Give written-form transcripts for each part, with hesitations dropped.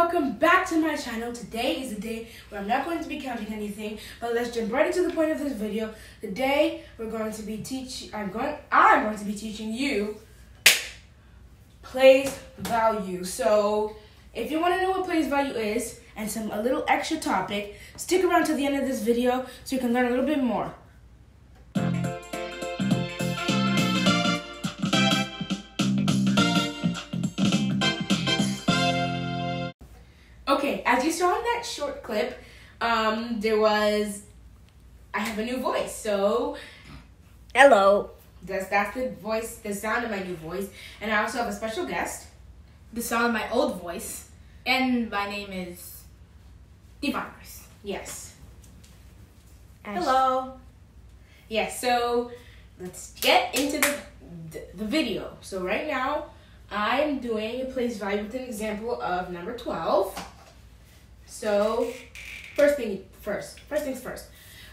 welcome back to my channel. Today is the day where I'm not going to be counting anything, but let's jump right into the point of this video. Today we're going to be I'm going to be teaching you place value. So if you want to know what place value is and a little extra topic, stick around to the end of this video so you can learn a little bit more. Okay, as you saw in that short clip, I have a new voice, so hello. That's the sound of my new voice, and I also have a special guest. The sound of my old voice, and my name is Divines. Yes. Ash. Hello. Yes, so let's get into the video. So right now, I am doing a place value with an example of number 12. So, first things first.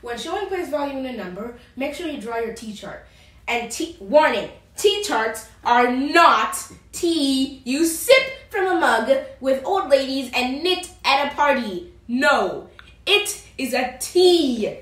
When showing place value in a number, make sure you draw your T-chart. And warning, T-charts are not tea you sip from a mug with old ladies and knit at a party. No, it is a T.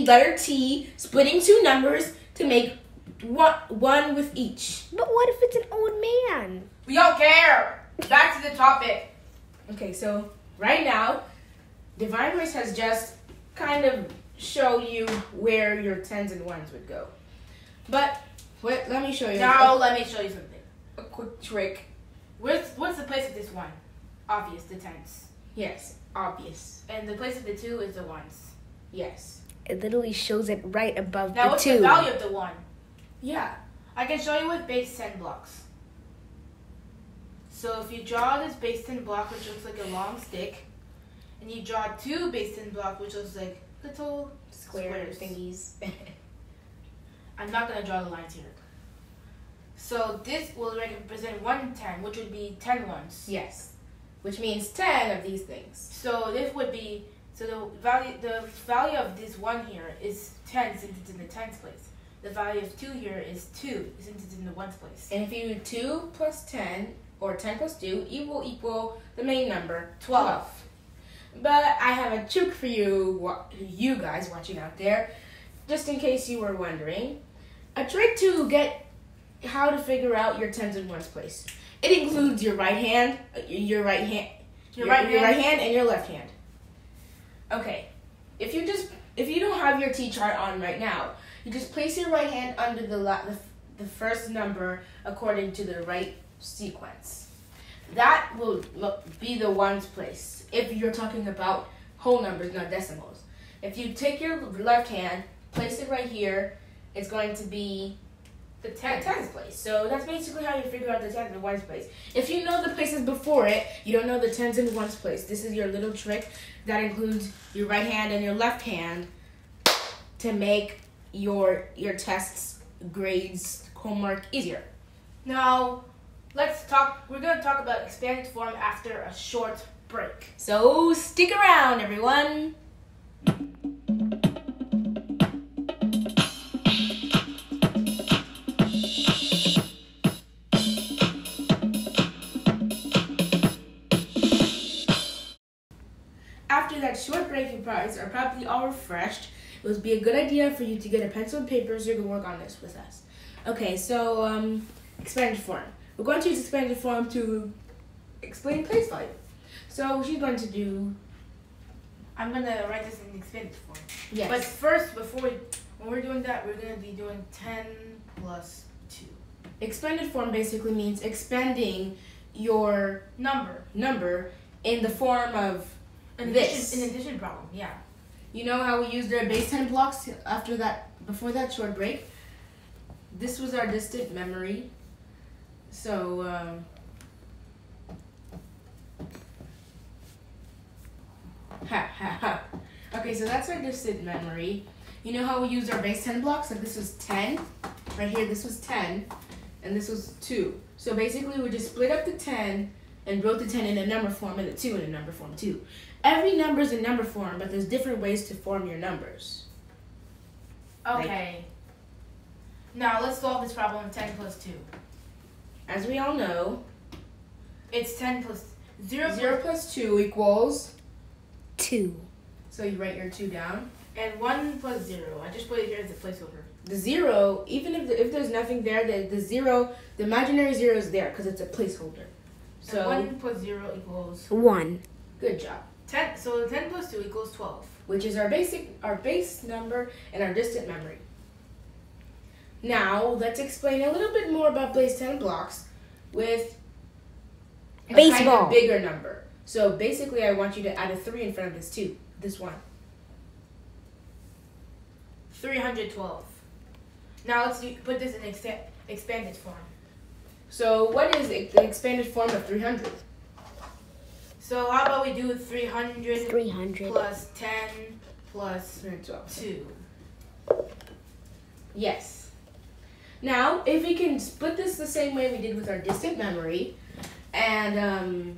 Letter T, splitting two numbers to make one with each. But what if it's an old man? We don't care. Back to the topic. Okay, so right now, Divine Voice has just kind of showed you where your tens and ones would go. But let me show you. Now let me show you something. A quick trick. What's the place of this one? Obvious, the tens. Yes, obvious. And the place of the two is the ones. Yes. It literally shows it right above now, the what's two. the value of the one? Yeah. I can show you with base 10 blocks. So if you draw this base 10 block, which looks like a long stick, and you draw two base 10 block, which looks like little Square squares. thingies. I'm not going to draw the lines here. So this will represent 110, which would be 10 ones. Yes. Which means 10 of these things. So this would be, so the value of this one here is 10 since it's in the tens place. The value of 2 here is 2 since it's in the ones place. And if you do 2 plus 10, or 10 plus 2, it will equal the main number, 12. But I have a trick for you guys watching out there, just in case you were wondering. A trick to get how to figure out your tens and ones place. It includes your right hand and your left hand. Okay, if you don't have your T-chart on right now, you just place your right hand under the first number according to the right sequence. That will be the ones place if you're talking about whole numbers, not decimals. If you take your left hand, place it right here, it's going to be the tens place. So that's basically how you figure out the tens and ones place. If you know the places before it, you don't know the tens and ones place. This is your little trick that includes your right hand and your left hand to make your tests, grades, homework easier. Now, we're going to talk about expanded form after a short break. So stick around, everyone. After that short break, you guys are probably all refreshed. It would be a good idea for you to get a pencil and paper so you can work on this with us. Okay, so expanded form. We're going to use expanded form to explain place value. So she's going to do. I'm going to write this in expanded form. Yes. But first, when we're doing that, we're going to be doing 10 plus 2. Expanded form basically means expanding your number in the form of An this. addition problem, yeah. You know how we used our base 10 blocks before that short break? This was our distant memory. So, Okay, so that's our distant memory. You know how we used our base 10 blocks? Like this was 10. Right here, this was 10. And this was 2. So basically, we just split up the 10 and wrote the 10 in a number form and the 2 in a number form too. Every number is in number form, but there's different ways to form your numbers. Okay. Now, let's solve this problem of 10 plus 2. As we all know, It's 10 plus 0 plus 2 equals 2. So you write your 2 down. And 1 plus 0. I just put it here as a placeholder. The 0, even if there's nothing there, the 0, the imaginary 0 is there because it's a placeholder. So and 1 plus 0 equals 1. Good job. 10. So 10 plus 2 equals 12. Which is our base number and our distant memory. Now let's explain a little bit more about base 10 blocks with a kind Baseball. of bigger number. So basically, I want you to add a 3 in front of this one. 312. Now let's put this in expanded form. So what is the expanded form of 300? So how about we do 300, 300. plus 10 plus 312. 2. Yes. Now, if we can split this the same way we did with our distant memory, and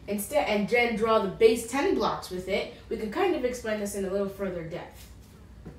then draw the base 10 blocks with it, we can kind of explain this in a little further depth.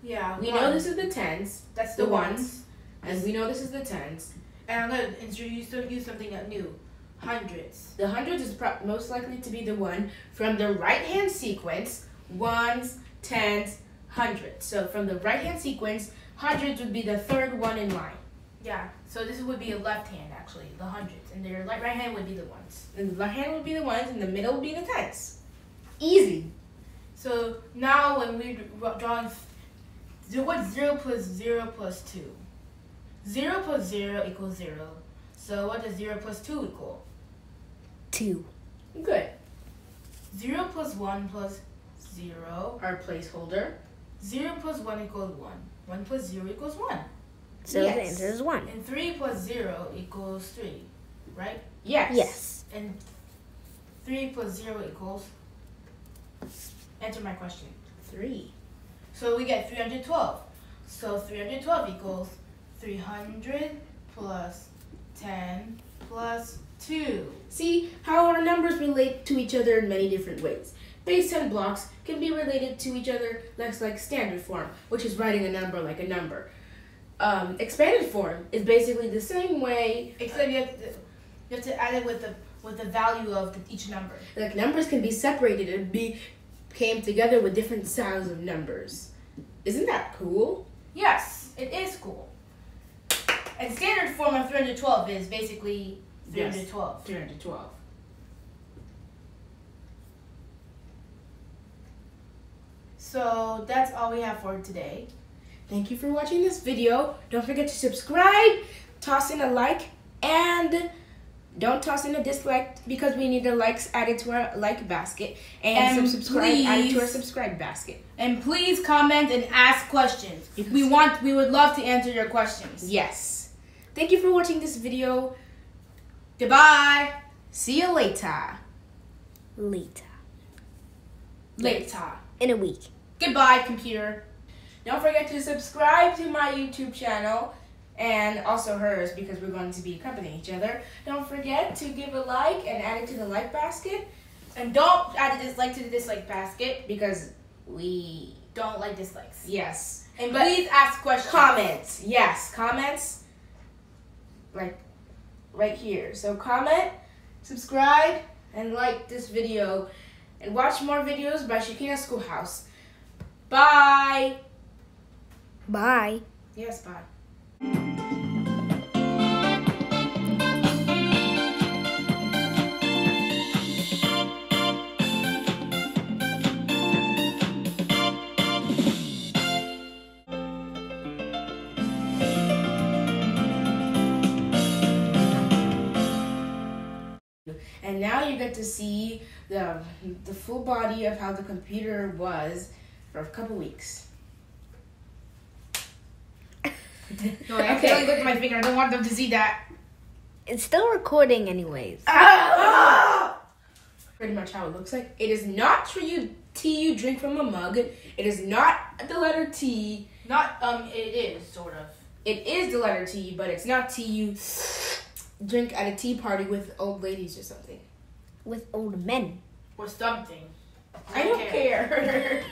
Yeah. We know this is the tens, That's the the ones, and we know this is the tens. And I'm going to introduce something new. Hundreds. The hundreds is most likely to be the one from the right-hand sequence, ones, tens, hundreds. So from the right-hand sequence, hundreds would be the third one in line. Yeah. So this would be a left hand, actually, the hundreds. And their right hand would be the ones. And the left hand would be the ones, and the middle would be the tens. Easy. So now when we're drawing, what's 0 plus 0 plus 2? 0 plus 0 equals 0. So what does 0 plus 2 equal? 2. Good. 0 plus 1 plus 0. Our placeholder. 0 plus 1 equals 1. 1 plus 0 equals 1. So Yes. the answer is 1. And 3 plus 0 equals 3, right? Yes. Yes. And 3 plus 0 equals? Answer my question. 3. So we get 312. So 312 equals 300 plus 10 plus 2. See how our numbers relate to each other in many different ways. Base 10 blocks can be related to each other like standard form, which is writing a number like a number. Expanded form is basically the same way. Except you have to add it with the value of each number. Like numbers can be separated and came together with different styles of numbers. Isn't that cool? Yes, it is cool. And standard form of 312 is basically 312. 312. So that's all we have for today. Thank you for watching this video. Don't forget to subscribe, toss in a like, and don't toss in a dislike because we need the likes added to our like basket and subscribe added to our subscribe basket. And please comment and ask questions. We would love to answer your questions. Yes. Thank you for watching this video. Goodbye. See you later. Later. Later. In a week. Goodbye, computer. Don't forget to subscribe to my YouTube channel and also hers because we're going to be accompanying each other. Don't forget to give a like and add it to the like basket And don't add a dislike to the dislike basket. because we, Don't like dislikes. yes. And But please ask questions. comments, yes, comments, like right here. So comment, subscribe, and like this video. And watch more videos by Shekhinah Schoolhouse. Bye. Bye. Yes, bye. And now you get to see the full body of how the computer was for a couple weeks. No, I accidentally licked my finger. I don't want them to see that. It's still recording anyways. Pretty much how it looks like. It is not tea you drink from a mug. It is not the letter T. It is, sort of. It is the letter T, but it's not tea you drink at a tea party with old ladies or something. With old men. Or something. I don't care.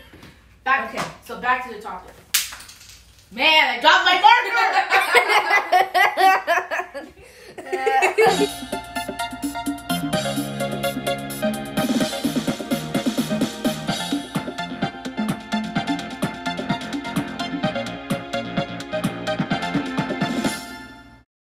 So back to the topic. Man, I dropped my